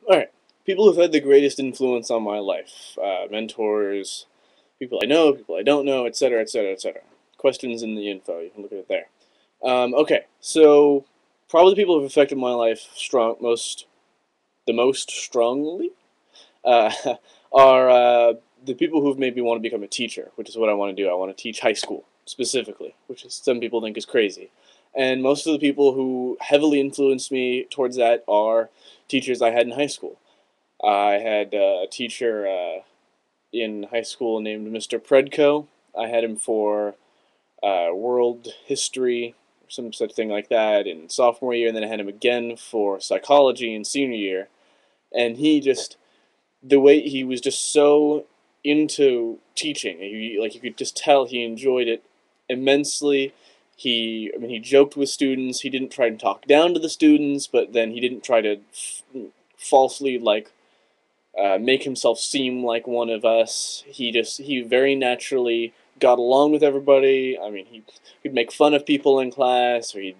Alright, people who've had the greatest influence on my life. Mentors, people I know, people I don't know, etc., etc., etc. Questions in the info, you can look at it there. Okay, so probably the people who've affected my life the most strongly uh, are the people who've made me want to become a teacher, which is what I want to do. I want to teach high school, specifically, which is, some people think is crazy. And most of the people who heavily influenced me towards that are teachers I had in high school. I had a teacher in high school named Mr. Predko. I had him for world history, or some such thing like that, in sophomore year, and then I had him again for psychology in senior year. And the way he was just so into teaching, you could just tell he enjoyed it immensely. He joked with students. He didn't try and talk down to the students, but then he didn't try to falsely make himself seem like one of us. He very naturally got along with everybody. I mean, he'd make fun of people in class, or he'd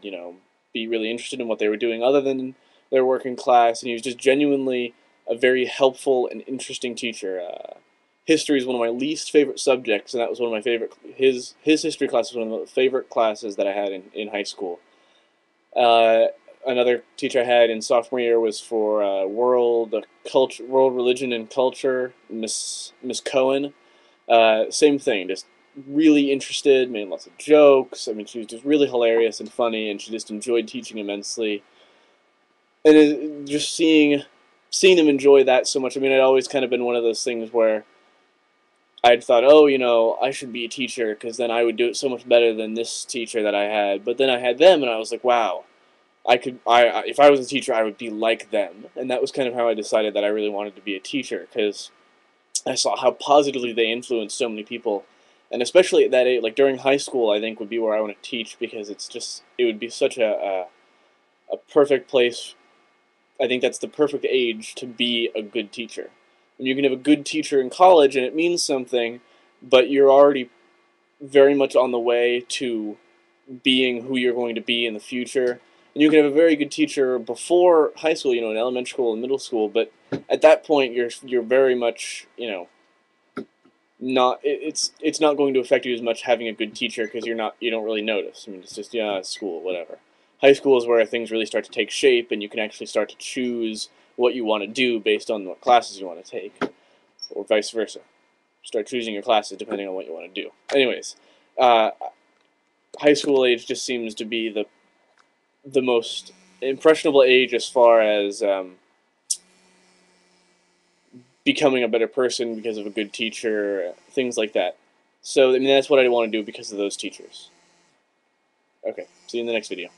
be really interested in what they were doing other than their work in class, and he was just genuinely a very helpful and interesting teacher. History is one of my least favorite subjects, and that was one of my favorite. His history class was one of the favorite classes that I had in high school. Uh, Another teacher I had in sophomore year was for world religion and culture, Miss Cohen. Same thing, just really interested, made lots of jokes. I mean, she was just really hilarious and funny, and she just enjoyed teaching immensely. And just seeing them enjoy that so much. I mean, I'd always kind of been one of those things where I'd thought, oh, I should be a teacher because then I would do it so much better than this teacher that I had. But then I had them, and I was like, wow, if I was a teacher, I would be like them. And that was kind of how I decided that I really wanted to be a teacher, because I saw how positively they influenced so many people. And especially at that age, like during high school, I think would be where I want to teach, because it would be such a perfect place. I think that's the perfect age to be a good teacher. And you can have a good teacher in college and it means something, but you're already very much on the way to being who you're going to be in the future. And you can have a very good teacher before high school, in elementary school and middle school, but at that point you're very much, not it's not going to affect you as much having a good teacher, because you don't really notice. I mean, it's just, yeah, it's school, whatever. High school is where things really start to take shape, and you can actually start to choose what you want to do based on what classes you want to take, or vice versa. Start choosing your classes depending on what you want to do. Anyways, uh, high school age just seems to be the most impressionable age as far as becoming a better person because of a good teacher, things like that. So, I mean, that's what I want to do because of those teachers. Okay, see you in the next video.